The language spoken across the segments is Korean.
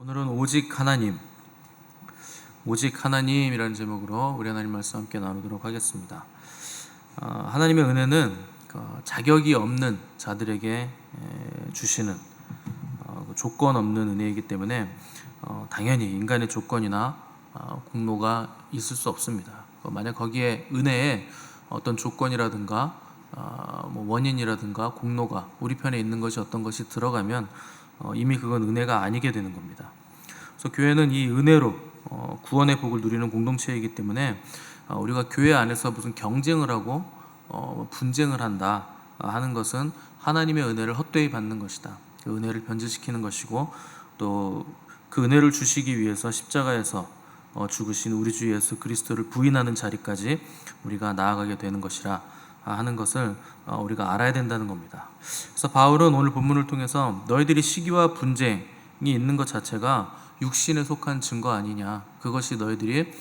오늘은 오직 하나님이라는 제목으로 우리 하나님 말씀 함께 나누도록 하겠습니다. 하나님의 은혜는 자격이 없는 자들에게 주시는 조건 없는 은혜이기 때문에 당연히 인간의 조건이나 공로가 있을 수 없습니다. 만약 거기에 은혜에 어떤 조건이라든가 원인이라든가 공로가 우리 편에 있는 것이 어떤 것이 들어가면 이미 그건 은혜가 아니게 되는 겁니다. 그래서 교회는 이 은혜로 구원의 복을 누리는 공동체이기 때문에 우리가 교회 안에서 무슨 경쟁을 하고 분쟁을 한다 하는 것은 하나님의 은혜를 헛되이 받는 것이다. 그 은혜를 변질시키는 것이고 또 그 은혜를 주시기 위해서 십자가에서 죽으신 우리 주 예수 그리스도를 부인하는 자리까지 우리가 나아가게 되는 것이라 하는 것을 우리가 알아야 된다는 겁니다. 그래서 바울은 오늘 본문을 통해서 너희들이 시기와 분쟁이 있는 것 자체가 육신에 속한 증거 아니냐, 그것이 너희들이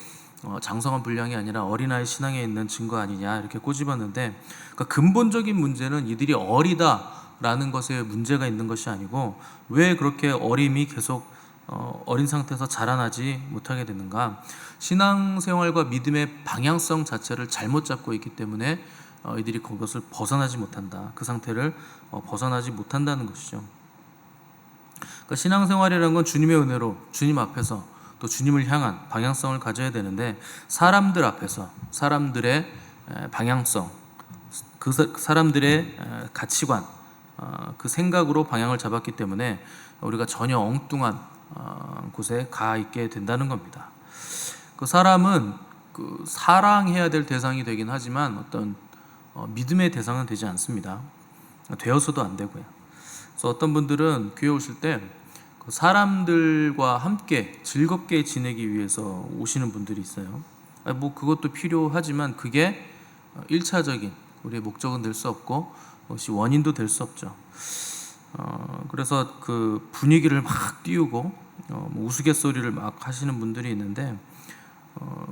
장성한 분량이 아니라 어린아이 신앙에 있는 증거 아니냐 이렇게 꼬집었는데, 그러니까 근본적인 문제는 이들이 어리다라는 것에 문제가 있는 것이 아니고 왜 그렇게 어림이 계속 어린 상태에서 자라나지 못하게 되는가, 신앙생활과 믿음의 방향성 자체를 잘못 잡고 있기 때문에 이들이 그것을 벗어나지 못한다, 그 상태를 벗어나지 못한다는 것이죠. 그러니까 신앙생활이라는 건 주님의 은혜로 주님 앞에서 또 주님을 향한 방향성을 가져야 되는데, 사람들 앞에서 사람들의 방향성, 그 사람들의 가치관, 그 생각으로 방향을 잡았기 때문에 우리가 전혀 엉뚱한 곳에 가 있게 된다는 겁니다. 그 사람은 사랑해야 될 대상이 되긴 하지만 어떤 믿음의 대상은 되지 않습니다. 되어서도 안 되고요. 그래서 어떤 분들은 교회 오실 때 사람들과 함께 즐겁게 지내기 위해서 오시는 분들이 있어요. 그것도 필요하지만 그게 1차적인 우리의 목적은 될 수 없고 그것이 원인도 될 수 없죠. 그래서 그 분위기를 막 띄우고 우스갯소리를 막 하시는 분들이 있는데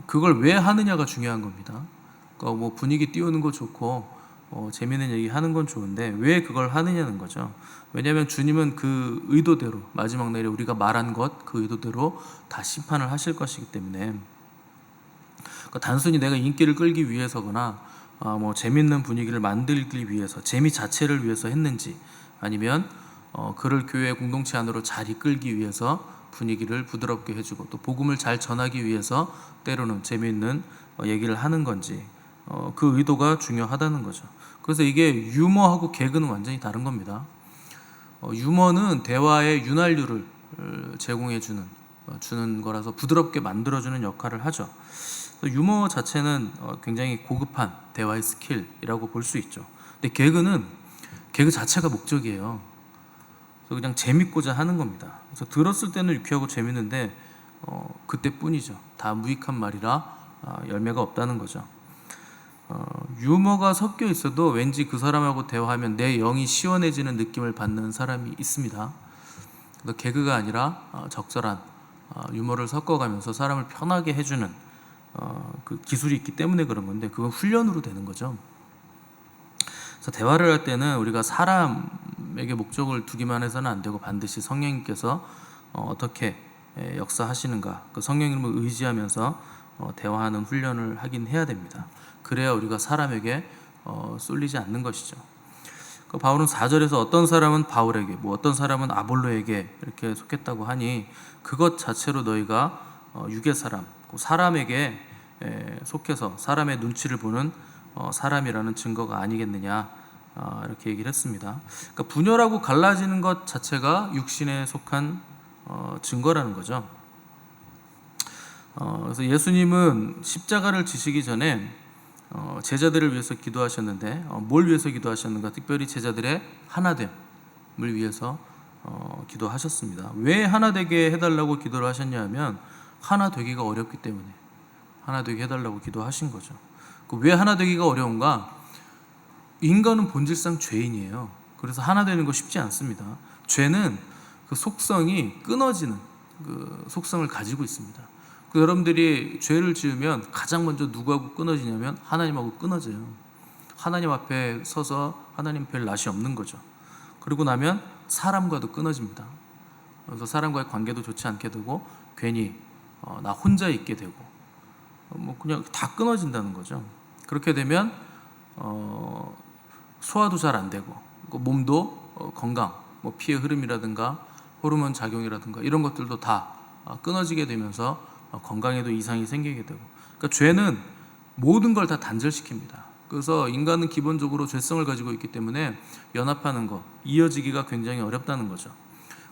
그걸 왜 하느냐가 중요한 겁니다. 그러니까 분위기 띄우는 거 좋고 재미있는 얘기 하는 건 좋은데 왜 그걸 하느냐는 거죠. 왜냐하면 주님은 그 의도대로 마지막 날에 우리가 말한 것 그 의도대로 다 심판을 하실 것이기 때문에, 그러니까 단순히 내가 인기를 끌기 위해서거나 재미있는 분위기를 만들기 위해서, 재미 자체를 위해서 했는지, 아니면 그를 교회 공동체 안으로 잘 이끌기 위해서 분위기를 부드럽게 해주고 또 복음을 잘 전하기 위해서 때로는 재미있는 얘기를 하는 건지, 그 의도가 중요하다는 거죠. 그래서 이게 유머하고 개그는 완전히 다른 겁니다. 유머는 대화의 윤활유를 제공해 주는 거라서 부드럽게 만들어주는 역할을 하죠. 유머 자체는 굉장히 고급한 대화의 스킬이라고 볼 수 있죠. 근데 개그 자체가 목적이에요. 그래서 그냥 재밌고자 하는 겁니다. 그래서 들었을 때는 유쾌하고 재밌는데 그때뿐이죠. 다 무익한 말이라 열매가 없다는 거죠. 유머가 섞여 있어도 왠지 그 사람하고 대화하면 내 영이 시원해지는 느낌을 받는 사람이 있습니다. 그래서 개그가 아니라 적절한 유머를 섞어가면서 사람을 편하게 해주는 그 기술이 있기 때문에 그런 건데, 그건 훈련으로 되는 거죠. 그래서 대화를 할 때는 우리가 사람에게 목적을 두기만 해서는 안 되고 반드시 성령님께서 어떻게 역사하시는가, 그 성령님을 의지하면서 대화하는 훈련을 하긴 해야 됩니다. 그래야 우리가 사람에게 쏠리지 않는 것이죠. 그 바울은 4절에서 어떤 사람은 바울에게, 어떤 사람은 아볼로에게 이렇게 속했다고 하니 그것 자체로 너희가 육의 사람에게 속해서 사람의 눈치를 보는 사람이라는 증거가 아니겠느냐, 이렇게 얘기를 했습니다. 그러니까 분열하고 갈라지는 것 자체가 육신에 속한 증거라는 거죠. 그래서 예수님은 십자가를 지시기 전에 제자들을 위해서 기도하셨는데, 뭘 위해서 기도하셨는가? 특별히 제자들의 하나됨을 위해서 기도하셨습니다. 왜 하나 되게 해달라고 기도를 하셨냐 하면 하나 되기가 어렵기 때문에 하나 되게 해달라고 기도하신 거죠. 왜 하나 되기가 어려운가? 인간은 본질상 죄인이에요. 그래서 하나 되는 거 쉽지 않습니다. 죄는 그 속성이 끊어지는 그 속성을 가지고 있습니다. 여러분들이 죄를 지으면 가장 먼저 누구하고 끊어지냐면 하나님하고 끊어져요. 하나님 앞에 서서 하나님 뵐 낯이 없는 거죠. 그러고 나면 사람과도 끊어집니다. 그래서 사람과의 관계도 좋지 않게 되고 괜히 나 혼자 있게 되고 뭐 그냥 다 끊어진다는 거죠. 그렇게 되면 소화도 잘 안 되고 몸도 건강, 뭐 피의 흐름이라든가 호르몬 작용이라든가 이런 것들도 다 끊어지게 되면서 건강에도 이상이 생기게 되고, 그러니까 죄는 모든 걸 다 단절시킵니다. 그래서 인간은 기본적으로 죄성을 가지고 있기 때문에 연합하는 거, 이어지기가 굉장히 어렵다는 거죠.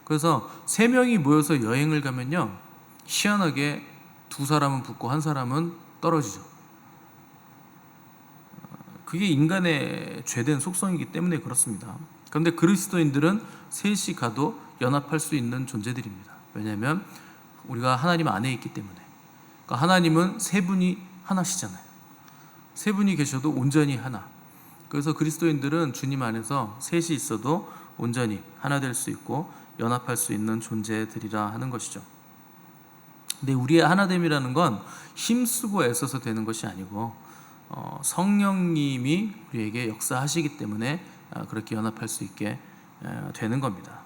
그래서 세 명이 모여서 여행을 가면요, 희한하게 두 사람은 붙고 한 사람은 떨어지죠. 그게 인간의 죄된 속성이기 때문에 그렇습니다. 그런데 그리스도인들은 셋이 가도 연합할 수 있는 존재들입니다. 왜냐하면 우리가 하나님 안에 있기 때문에. 그러니까 하나님은 세 분이 하나시잖아요. 세 분이 계셔도 온전히 하나. 그래서 그리스도인들은 주님 안에서 셋이 있어도 온전히 하나 될 수 있고 연합할 수 있는 존재들이라 하는 것이죠. 근데 우리의 하나됨이라는 건 힘쓰고 애써서 되는 것이 아니고 성령님이 우리에게 역사하시기 때문에 그렇게 연합할 수 있게 되는 겁니다.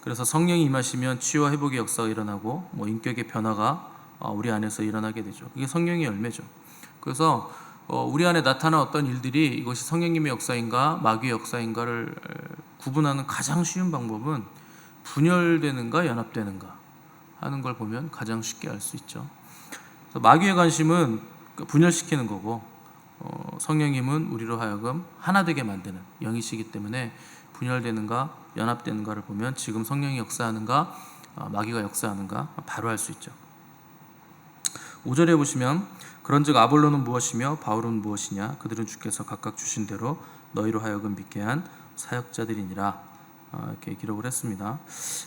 그래서 성령이 임하시면 치유와 회복의 역사가 일어나고 뭐 인격의 변화가 우리 안에서 일어나게 되죠. 그게 성령의 열매죠. 그래서 우리 안에 나타난 어떤 일들이 이것이 성령님의 역사인가 마귀의 역사인가를 구분하는 가장 쉬운 방법은 분열되는가 연합되는가 하는 걸 보면 가장 쉽게 알 수 있죠. 그래서 마귀의 관심은 분열시키는 거고 성령님은 우리로 하여금 하나 되게 만드는 영이시기 때문에 분열되는가 연합되는가를 보면 지금 성령이 역사하는가 마귀가 역사하는가 바로 알 수 있죠. 5절에 보시면 그런즉 아볼로는 무엇이며 바울은 무엇이냐 그들은 주께서 각각 주신 대로 너희로 하여금 믿게 한 사역자들이니라 이렇게 기록을 했습니다.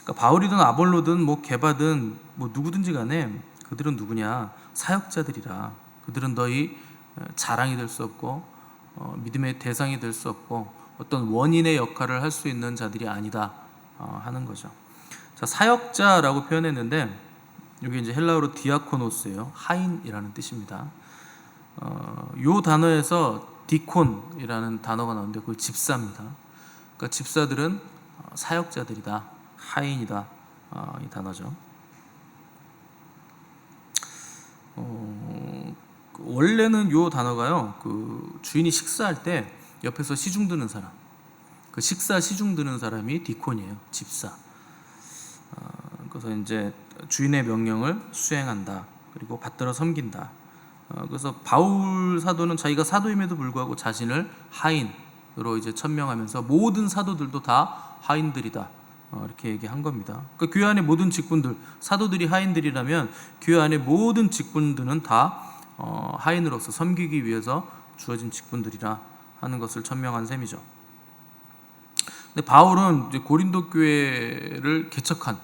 그러니까 바울이든 아볼로든 뭐 게바든 뭐 누구든지 간에 그들은 누구냐 사역자들이라. 그들은 너희 자랑이 될 수 없고 믿음의 대상이 될 수 없고 어떤 원인의 역할을 할 수 있는 자들이 아니다 하는 거죠. 자, 사역자라고 표현했는데 이게 이제 헬라어로 디아코노스예요. 하인이라는 뜻입니다. 요 단어에서 디콘이라는 단어가 나오는데 그걸 집사입니다. 그러니까 집사들은 사역자들이다, 하인이다 이 단어죠. 원래는 요 단어가요, 그 주인이 식사할 때 옆에서 시중 드는 사람, 그 식사 시중 드는 사람이 디콘이에요, 집사. 그래서 이제 주인의 명령을 수행한다, 그리고 받들어 섬긴다. 그래서 바울 사도는 자기가 사도임에도 불구하고 자신을 하인으로 이제 천명하면서 모든 사도들도 다 하인들이다 이렇게 얘기한 겁니다. 그러니까 교회 안에 모든 직분들, 사도들이 하인들이라면 교회 안에 모든 직분들은 다 하인으로서 섬기기 위해서 주어진 직분들이라 하는 것을 천명한 셈이죠. 근데 바울은 이제 고린도 교회를 개척한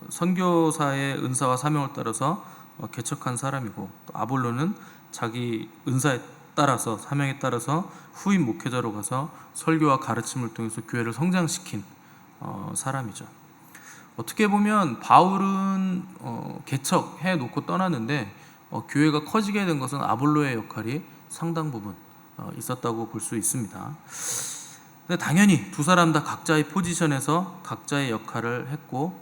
선교사의 은사와 사명을 따라서 개척한 사람이고, 또 아볼로는 자기 은사에 따라서 사명에 따라서 후임 목회자로 가서 설교와 가르침을 통해서 교회를 성장시킨 사람이죠. 어떻게 보면 바울은 개척해 놓고 떠났는데 교회가 커지게 된 것은 아볼로의 역할이 상당 부분 있었다고 볼 수 있습니다. 근데 당연히 두 사람 다 각자의 포지션에서 각자의 역할을 했고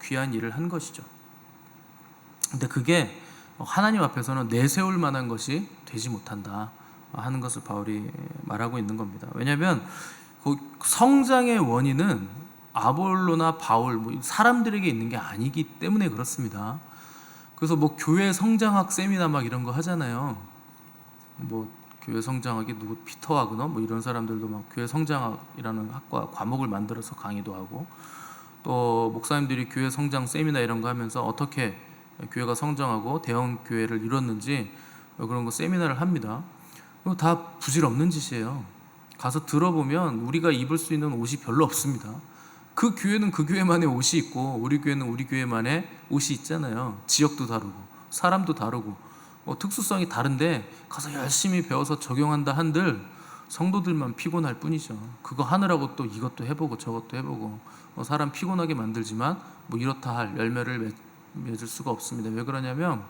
귀한 일을 한 것이죠. 근데 그게 하나님 앞에서는 내세울 만한 것이 되지 못한다 하는 것을 바울이 말하고 있는 겁니다. 왜냐하면 그 성장의 원인은 아볼로나 바울 뭐 사람들에게 있는 게 아니기 때문에 그렇습니다. 그래서 뭐 교회 성장학 세미나 막 이런 거 하잖아요. 뭐 교회 성장학이 누구 피터 와그너 뭐 이런 사람들도 막 교회 성장학이라는 학과 과목을 만들어서 강의도 하고, 또 목사님들이 교회 성장 세미나 이런 거 하면서 어떻게 교회가 성장하고 대형 교회를 이뤘는지 그런 거 세미나를 합니다. 다 부질없는 짓이에요. 가서 들어보면 우리가 입을 수 있는 옷이 별로 없습니다. 그 교회는 그 교회만의 옷이 있고 우리 교회는 우리 교회만의 옷이 있잖아요. 지역도 다르고 사람도 다르고 특수성이 다른데 가서 열심히 배워서 적용한다 한들 성도들만 피곤할 뿐이죠. 그거 하느라고 또 이것도 해보고 저것도 해보고 사람 피곤하게 만들지만 뭐 이렇다 할 열매를 맺을 수가 없습니다. 왜 그러냐면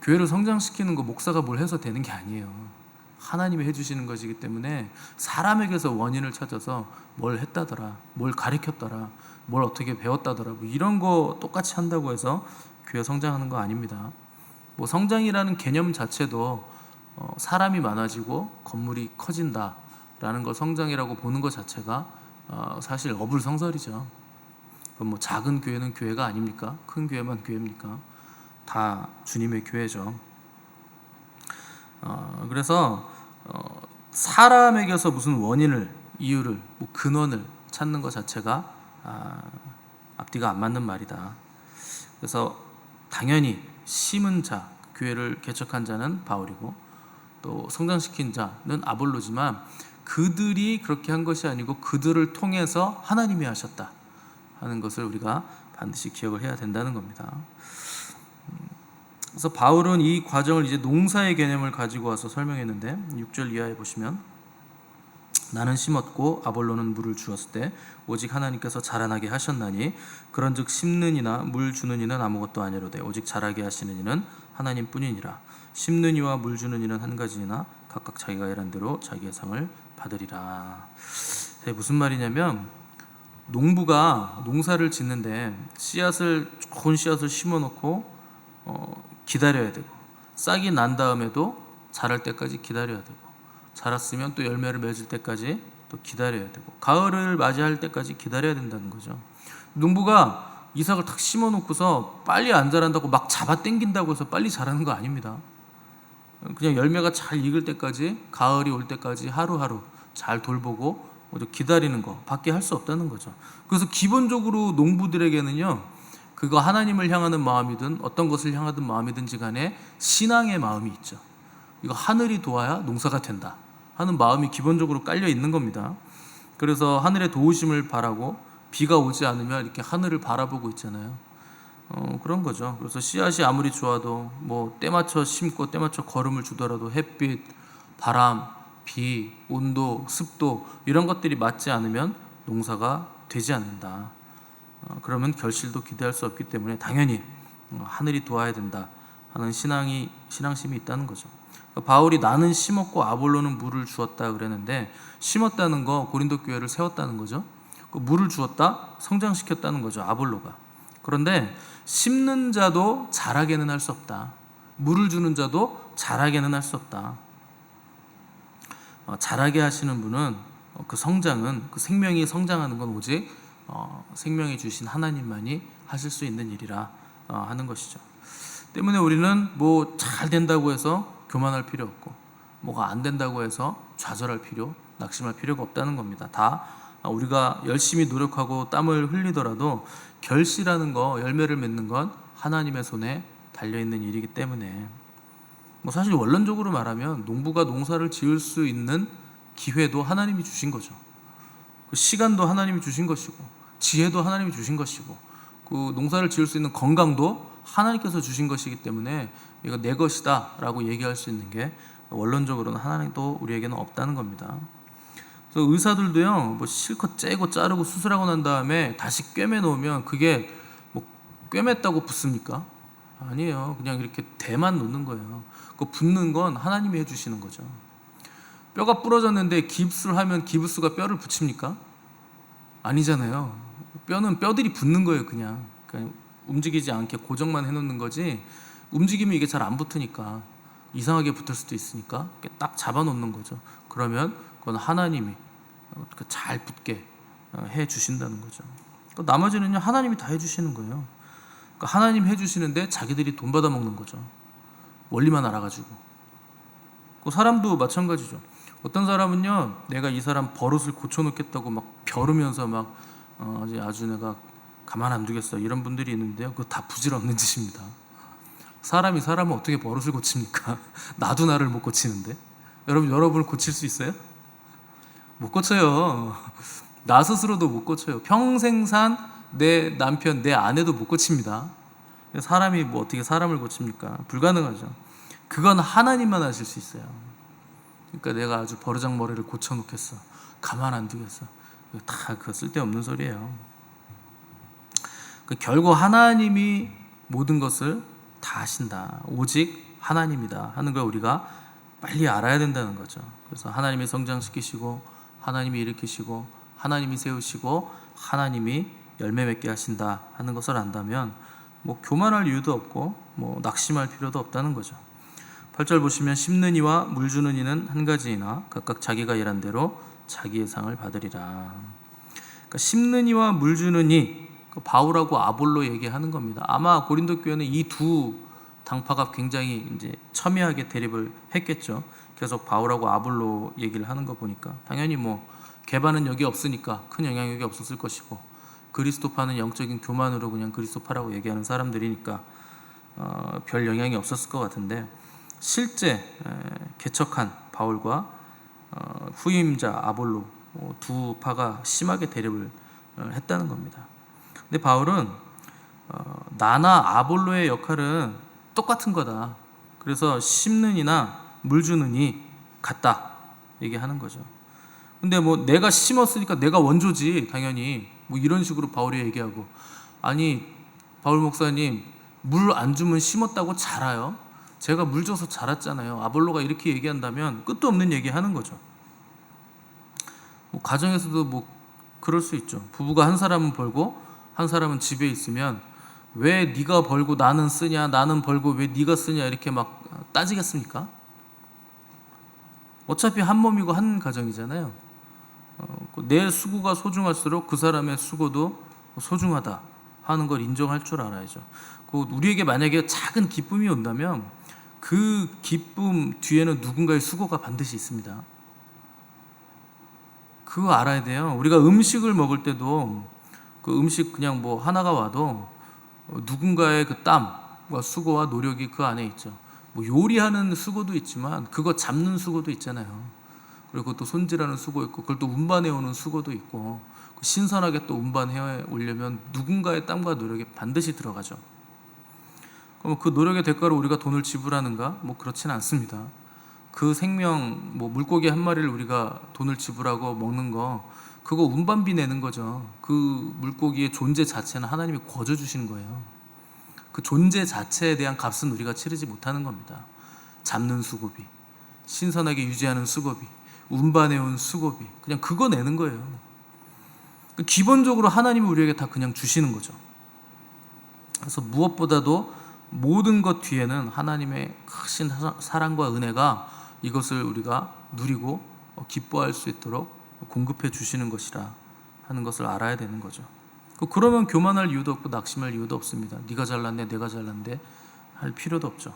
교회를 성장시키는 거 목사가 뭘 해서 되는 게 아니에요. 하나님이 해주시는 것이기 때문에 사람에게서 원인을 찾아서 뭘 했다더라, 뭘 가르쳤더라, 뭘 어떻게 배웠다더라, 뭐 이런 거 똑같이 한다고 해서 교회 성장하는 거 아닙니다. 뭐 성장이라는 개념 자체도 사람이 많아지고 건물이 커진다라는 걸 성장이라고 보는 것 자체가 사실 어불성설이죠. 그럼 뭐 작은 교회는 교회가 아닙니까? 큰 교회만 교회입니까? 다 주님의 교회죠. 그래서 사람에게서 무슨 원인을, 이유를, 뭐 근원을 찾는 것 자체가 앞뒤가 안 맞는 말이다. 그래서 당연히 심은 자, 교회를 개척한 자는 바울이고 또 성장시킨 자는 아볼로지만 그들이 그렇게 한 것이 아니고 그들을 통해서 하나님이 하셨다 하는 것을 우리가 반드시 기억을 해야 된다는 겁니다. 그래서 바울은 이 과정을 이제 농사의 개념을 가지고 와서 설명했는데 6절 이하에 보시면 나는 심었고 아볼로는 물을 주었을 때 오직 하나님께서 자라나게 하셨나니 그런즉 심는 이나 물 주는 이는 아무것도 아니로되 오직 자라게 하시는 이는 하나님뿐이니라. 심는 이와 물 주는 이는 한 가지이나 각각 자기가 일한 대로 자기의 상을 받으리라. 무슨 말이냐면 농부가 농사를 짓는데 좋은 씨앗을 심어놓고 기다려야 되고 싹이 난 다음에도 자랄 때까지 기다려야 되고 자랐으면 또 열매를 맺을 때까지 또 기다려야 되고 가을을 맞이할 때까지 기다려야 된다는 거죠. 농부가 이삭을 탁 심어놓고서 빨리 안 자란다고 막 잡아당긴다고 해서 빨리 자라는 거 아닙니다. 그냥 열매가 잘 익을 때까지, 가을이 올 때까지 하루하루 잘 돌보고 기다리는 거 밖에 할 수 없다는 거죠. 그래서 기본적으로 농부들에게는요, 그거 하나님을 향하는 마음이든 어떤 것을 향하든 마음이든지 간에 신앙의 마음이 있죠. 이거 하늘이 도와야 농사가 된다 하는 마음이 기본적으로 깔려 있는 겁니다. 그래서 하늘의 도우심을 바라고 비가 오지 않으면 이렇게 하늘을 바라보고 있잖아요. 그런 거죠. 그래서 씨앗이 아무리 좋아도 뭐 때맞춰 심고 때맞춰 거름을 주더라도 햇빛, 바람, 비, 온도, 습도 이런 것들이 맞지 않으면 농사가 되지 않는다. 그러면 결실도 기대할 수 없기 때문에 당연히 하늘이 도와야 된다 하는 신앙심이 있다는 거죠. 바울이 나는 심었고 아볼로는 물을 주었다 그랬는데 심었다는 거 고린도 교회를 세웠다는 거죠. 물을 주었다, 성장시켰다는 거죠, 아볼로가. 그런데 심는 자도 자라게는 할 수 없다. 물을 주는 자도 자라게는 할 수 없다. 자라게 하시는 분은 그 성장은, 그 생명이 성장하는 건 오직 생명이 주신 하나님만이 하실 수 있는 일이라 하는 것이죠. 때문에 우리는 뭐 잘 된다고 해서 교만할 필요 없고 뭐가 안 된다고 해서 좌절할 필요, 낙심할 필요가 없다는 겁니다. 다 우리가 열심히 노력하고 땀을 흘리더라도 결실하는 거, 열매를 맺는 건 하나님의 손에 달려있는 일이기 때문에 뭐 사실 원론적으로 말하면 농부가 농사를 지을 수 있는 기회도 하나님이 주신 거죠. 그 시간도 하나님이 주신 것이고 지혜도 하나님이 주신 것이고 그 농사를 지을 수 있는 건강도 하나님께서 주신 것이기 때문에 이거 내 것이다 라고 얘기할 수 있는 게 원론적으로는 하나님도 우리에게는 없다는 겁니다. 그래서 의사들도요, 뭐 실컷 째고 자르고 수술하고 난 다음에 다시 꿰매 놓으면 그게 뭐 꿰맸다고 붙습니까? 아니에요. 그냥 이렇게 대만 놓는 거예요. 그 붙는 건 하나님이 해주시는 거죠. 뼈가 부러졌는데 깁스를 하면 기부스가 뼈를 붙입니까? 아니잖아요. 뼈는 뼈들이 붙는 거예요. 그냥 움직이지 않게 고정만 해놓는 거지 움직이면 이게 잘 안 붙으니까 이상하게 붙을 수도 있으니까 딱 잡아놓는 거죠. 그러면 그건 하나님이 잘 붙게 해주신다는 거죠. 나머지는요 하나님이 다 해주시는 거예요. 하나님 해주시는데 자기들이 돈 받아 먹는 거죠. 원리만 알아가지고. 사람도 마찬가지죠. 어떤 사람은요, 내가 이 사람 버릇을 고쳐놓겠다고 막 벼르면서 막 아주 내가 가만 안 두겠어 이런 분들이 있는데요, 그거 다 부질없는 짓입니다. 사람이 사람은 어떻게 버릇을 고칩니까? 나도 나를 못 고치는데. 여러분을 고칠 수 있어요? 못 고쳐요. 나 스스로도 못 고쳐요. 평생 산 내 남편, 내 아내도 못 고칩니다. 사람이 뭐 어떻게 사람을 고칩니까? 불가능하죠. 그건 하나님만 하실 수 있어요. 그러니까 내가 아주 버르장머리를 고쳐놓겠어, 가만 안 두겠어, 다 그 쓸데없는 소리예요. 결국 하나님이 모든 것을 다 하신다, 오직 하나님이다 하는 걸 우리가 빨리 알아야 된다는 거죠. 그래서 하나님이 성장시키시고 하나님이 일으키시고 하나님이 세우시고 하나님이 열매 맺게 하신다 하는 것을 안다면 뭐 교만할 이유도 없고 뭐 낙심할 필요도 없다는 거죠. 8절 보시면 심는 이와 물 주는 이는 한 가지이나 각각 자기가 일한 대로 자기의 상을 받으리라. 그러니까 심는 이와 물 주는 이, 바울하고 아볼로 얘기하는 겁니다. 아마 고린도 교회는 이 두 당파가 굉장히 이제 첨예하게 대립을 했겠죠. 계속 바울하고 아볼로 얘기를 하는 거 보니까 당연히 뭐 개반은 여기 없으니까 큰 영향력이 없었을 것이고, 그리스도파는 영적인 교만으로 그냥 그리스도파라고 얘기하는 사람들이니까 별 영향이 없었을 것 같은데, 실제 개척한 바울과 후임자 아볼로 두 파가 심하게 대립을 했다는 겁니다. 근데 바울은 나나 아볼로의 역할은 똑같은 거다. 그래서 심는 이나 물 주는 이 같다 얘기하는 거죠. 근데 뭐 내가 심었으니까 내가 원조지 당연히, 뭐 이런 식으로 바울이 얘기하고, 아니 바울 목사님 물 안 주면 심었다고 자라요? 제가 물 줘서 자랐잖아요. 아볼로가 이렇게 얘기한다면 끝도 없는 얘기하는 거죠. 뭐 가정에서도 뭐 그럴 수 있죠. 부부가 한 사람은 벌고 한 사람은 집에 있으면 왜 네가 벌고 나는 쓰냐, 나는 벌고 왜 네가 쓰냐 이렇게 막 따지겠습니까? 어차피 한 몸이고 한 가정이잖아요. 내 수고가 소중할수록 그 사람의 수고도 소중하다 하는 걸 인정할 줄 알아야죠. 우리에게 만약에 작은 기쁨이 온다면 그 기쁨 뒤에는 누군가의 수고가 반드시 있습니다. 그거 알아야 돼요. 우리가 음식을 먹을 때도 그 음식 그냥 뭐 하나가 와도 누군가의 그 땀과 수고와 노력이 그 안에 있죠. 뭐 요리하는 수고도 있지만 그거 잡는 수고도 있잖아요. 그리고 또 손질하는 수고 있고, 그걸 또 운반해 오는 수고도 있고, 신선하게 또 운반해 오려면 누군가의 땀과 노력이 반드시 들어가죠. 그럼 그 노력의 대가로 우리가 돈을 지불하는가? 뭐 그렇지는 않습니다. 그 생명, 뭐 물고기 한 마리를 우리가 돈을 지불하고 먹는 거, 그거 운반비 내는 거죠. 그 물고기의 존재 자체는 하나님이 거저 주시는 거예요. 그 존재 자체에 대한 값은 우리가 치르지 못하는 겁니다. 잡는 수고비, 신선하게 유지하는 수고비, 운반해온 수고비, 그냥 그거 내는 거예요. 기본적으로 하나님이 우리에게 다 그냥 주시는 거죠. 그래서 무엇보다도 모든 것 뒤에는 하나님의 크신 사랑과 은혜가 이것을 우리가 누리고 기뻐할 수 있도록 공급해 주시는 것이라 하는 것을 알아야 되는 거죠. 그러면 교만할 이유도 없고 낙심할 이유도 없습니다. 네가 잘났네, 내가 잘났네 할 필요도 없죠.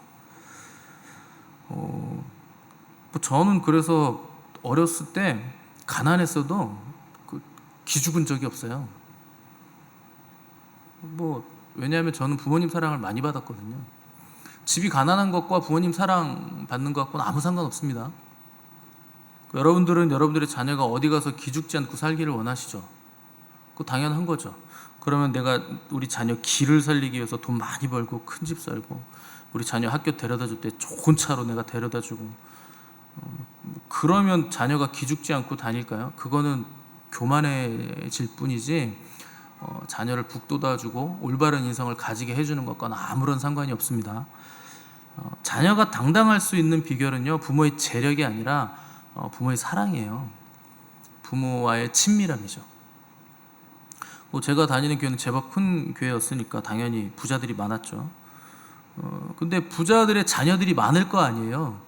저는 그래서 어렸을 때 가난했어도 기죽은 적이 없어요. 왜냐하면 저는 부모님 사랑을 많이 받았거든요. 집이 가난한 것과 부모님 사랑 받는 것과는 아무 상관없습니다. 여러분들은 여러분들의 자녀가 어디 가서 기죽지 않고 살기를 원하시죠. 그거 당연한 거죠. 그러면 내가 우리 자녀 길을 살리기 위해서 돈 많이 벌고 큰 집 살고, 우리 자녀 학교 데려다 줄 때 좋은 차로 내가 데려다 주고, 그러면 자녀가 기죽지 않고 다닐까요? 그거는 교만해질 뿐이지 자녀를 북돋아주고 올바른 인성을 가지게 해주는 것과는 아무런 상관이 없습니다. 자녀가 당당할 수 있는 비결은요, 부모의 재력이 아니라 부모의 사랑이에요. 부모와의 친밀함이죠. 제가 다니는 교회는 제법 큰 교회였으니까 당연히 부자들이 많았죠. 근데 부자들의 자녀들이 많을 거 아니에요.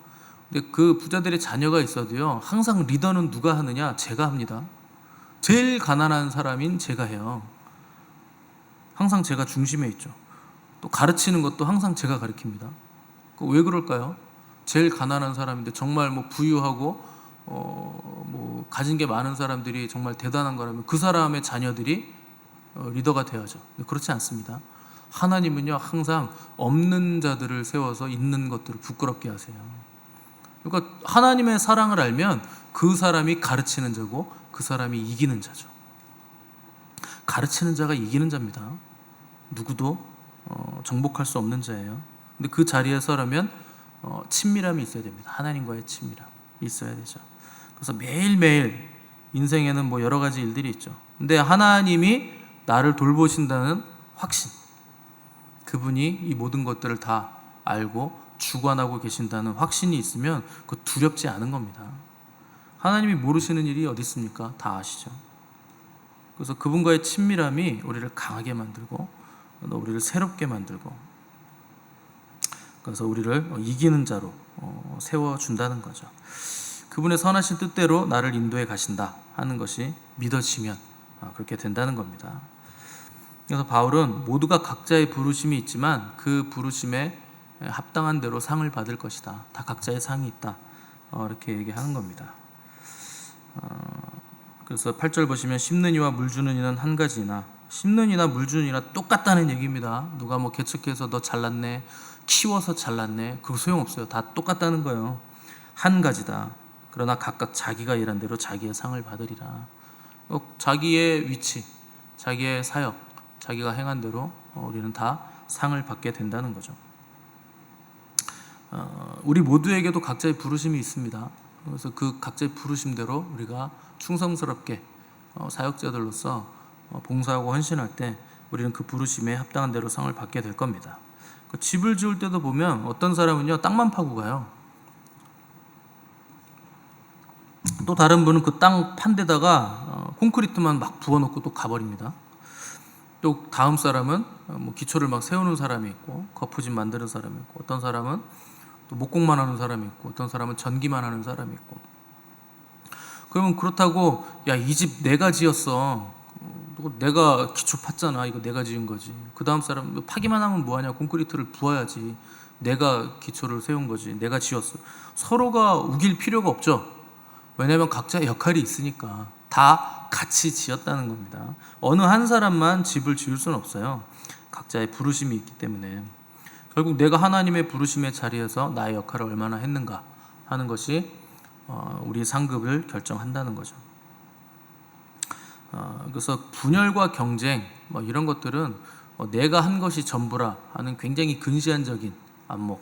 근데 그 부자들의 자녀가 있어도요, 항상 리더는 누가 하느냐? 제가 합니다. 제일 가난한 사람인 제가 해요. 항상 제가 중심에 있죠. 또 가르치는 것도 항상 제가 가르칩니다. 왜 그럴까요? 제일 가난한 사람인데 정말 부유하고 가진 게 많은 사람들이 정말 대단한 거라면 그 사람의 자녀들이 리더가 되어야죠. 그렇지 않습니다. 하나님은요, 항상 없는 자들을 세워서 있는 것들을 부끄럽게 하세요. 그러니까 하나님의 사랑을 알면 그 사람이 가르치는 자고 그 사람이 이기는 자죠. 가르치는 자가 이기는 자입니다. 누구도 정복할 수 없는 자예요. 근데 그 자리에 서려면 친밀함이 있어야 됩니다. 하나님과의 친밀함이 있어야 되죠. 그래서 매일매일 인생에는 여러 가지 일들이 있죠. 근데 하나님이 나를 돌보신다는 확신, 그분이 이 모든 것들을 다 알고 주관하고 계신다는 확신이 있으면 그 두렵지 않은 겁니다. 하나님이 모르시는 일이 어디 있습니까? 다 아시죠. 그래서 그분과의 친밀함이 우리를 강하게 만들고 우리를 새롭게 만들고 그래서 우리를 이기는 자로 세워준다는 거죠. 그분의 선하신 뜻대로 나를 인도해 가신다 하는 것이 믿어지면 그렇게 된다는 겁니다. 그래서 바울은 모두가 각자의 부르심이 있지만 그 부르심에 합당한 대로 상을 받을 것이다. 다 각자의 상이 있다. 이렇게 얘기하는 겁니다. 그래서 8절 보시면 심는 이와 물 주는 이는 한 가지나, 심는 이나 물 주는 이나 똑같다는 얘기입니다. 누가 뭐 개척해서 너 잘났네, 키워서 잘났네, 그거 소용없어요. 다 똑같다는 거예요. 한 가지다. 그러나 각각 자기가 일한 대로 자기의 상을 받으리라. 자기의 위치, 자기의 사역, 자기가 행한 대로 우리는 다 상을 받게 된다는 거죠. 우리 모두에게도 각자의 부르심이 있습니다. 그래서 그 각자의 부르심대로 우리가 충성스럽게 사역자들로서 봉사하고 헌신할 때 우리는 그 부르심에 합당한 대로 상을 받게 될 겁니다. 집을 지을 때도 보면 어떤 사람은요 땅만 파고 가요. 또 다른 분은 그 땅 판 데다가 콘크리트만 막 부어놓고 또 가버립니다. 또 다음 사람은 뭐 기초를 막 세우는 사람이 있고 거푸집 만드는 사람이 있고 어떤 사람은 또 목공만 하는 사람이 있고 어떤 사람은 전기만 하는 사람이 있고. 그러면 그렇다고 야, 이 집 내가 지었어, 내가 기초 팠잖아, 이거 내가 지은 거지, 그 다음 사람 파기만 하면 뭐하냐, 콘크리트를 부어야지, 내가 기초를 세운 거지, 내가 지었어. 서로가 우길 필요가 없죠. 왜냐하면 각자의 역할이 있으니까 다 같이 지었다는 겁니다. 어느 한 사람만 집을 지을 수는 없어요. 각자의 부르심이 있기 때문에 결국 내가 하나님의 부르심의 자리에서 나의 역할을 얼마나 했는가 하는 것이 우리의 상급을 결정한다는 거죠. 그래서 분열과 경쟁 뭐 이런 것들은 내가 한 것이 전부라 하는 굉장히 근시안적인 안목,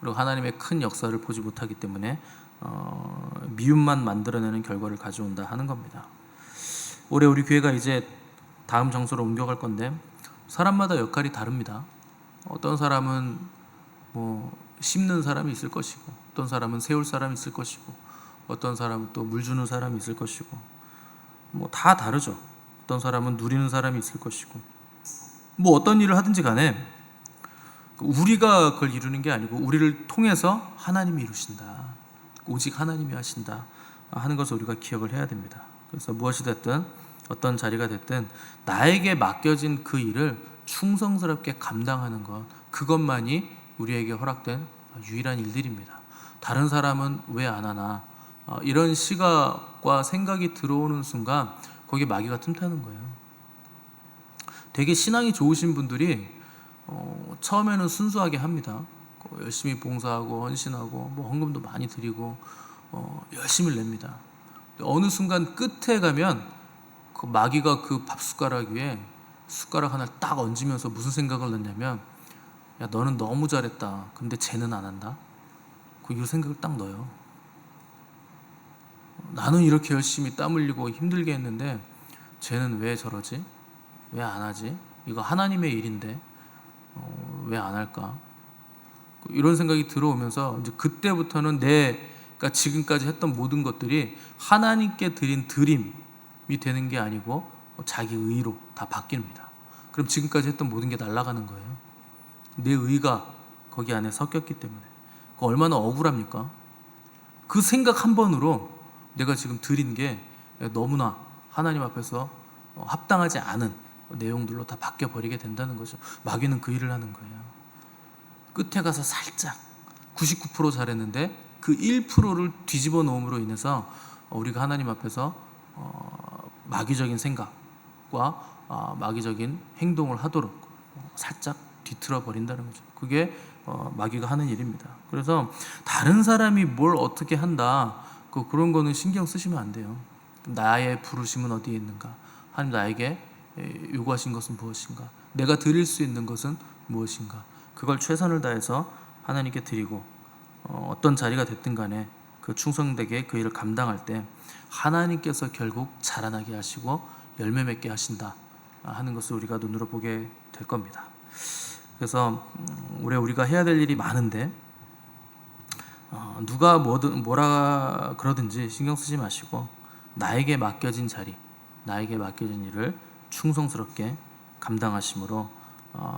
그리고 하나님의 큰 역사를 보지 못하기 때문에 미움만 만들어내는 결과를 가져온다 하는 겁니다. 올해 우리 교회가 이제 다음 장소로 옮겨갈 건데 사람마다 역할이 다릅니다. 어떤 사람은 뭐 심는 사람이 있을 것이고, 어떤 사람은 세울 사람이 있을 것이고, 어떤 사람은 또 물 주는 사람이 있을 것이고, 뭐 다 다르죠. 어떤 사람은 누리는 사람이 있을 것이고, 뭐 어떤 일을 하든지 간에 우리가 그걸 이루는 게 아니고 우리를 통해서 하나님이 이루신다, 오직 하나님이 하신다 하는 것을 우리가 기억을 해야 됩니다. 그래서 무엇이 됐든 어떤 자리가 됐든 나에게 맡겨진 그 일을 충성스럽게 감당하는 것, 그것만이 우리에게 허락된 유일한 일들입니다. 다른 사람은 왜 안 하나, 이런 시각과 생각이 들어오는 순간 거기에 마귀가 틈타는 거예요. 되게 신앙이 좋으신 분들이 처음에는 순수하게 합니다. 열심히 봉사하고 헌신하고 뭐 헌금도 많이 드리고 열심히 냅니다. 어느 순간 끝에 가면 그 마귀가 그 밥숟가락 위에 숟가락 하나를 딱 얹으면서 무슨 생각을 넣냐면, 야, 너는 너무 잘했다, 근데 쟤는 안 한다. 이 생각을 딱 넣어요. 나는 이렇게 열심히 땀 흘리고 힘들게 했는데 쟤는 왜 저러지? 왜 안 하지? 이거 하나님의 일인데 왜 안 할까? 이런 생각이 들어오면서 이제 그때부터는 내가 지금까지 했던 모든 것들이 하나님께 드린 드림이 되는 게 아니고 자기 의로 다 바뀝니다. 그럼 지금까지 했던 모든 게 날아가는 거예요. 내 의가 거기 안에 섞였기 때문에. 얼마나 억울합니까? 그 생각 한 번으로 내가 지금 드린 게 너무나 하나님 앞에서 합당하지 않은 내용들로 다 바뀌어버리게 된다는 거죠. 마귀는 그 일을 하는 거예요. 끝에 가서 살짝 99% 잘했는데 그 1%를 뒤집어 놓음으로 인해서 우리가 하나님 앞에서 마귀적인 생각과 마귀적인 행동을 하도록 살짝 뒤틀어 버린다는 거죠. 그게 마귀가 하는 일입니다. 그래서 다른 사람이 뭘 어떻게 한다, 그런 거는 신경 쓰시면 안 돼요. 나의 부르심은 어디에 있는가, 하나님 나에게 요구하신 것은 무엇인가, 내가 드릴 수 있는 것은 무엇인가, 그걸 최선을 다해서 하나님께 드리고 어떤 자리가 됐든 간에 그 충성되게 그 일을 감당할 때 하나님께서 결국 자라나게 하시고 열매 맺게 하신다 하는 것을 우리가 눈으로 보게 될 겁니다. 그래서 올해 우리가 해야 될 일이 많은데 누가 뭐라 그러든지 신경 쓰지 마시고 나에게 맡겨진 자리, 나에게 맡겨진 일을 충성스럽게 감당하심으로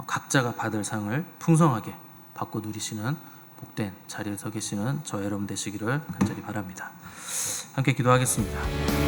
각자가 받을 상을 풍성하게 받고 누리시는 복된 자리에 서 계시는 저 여러분 되시기를 간절히 바랍니다. 함께 기도하겠습니다.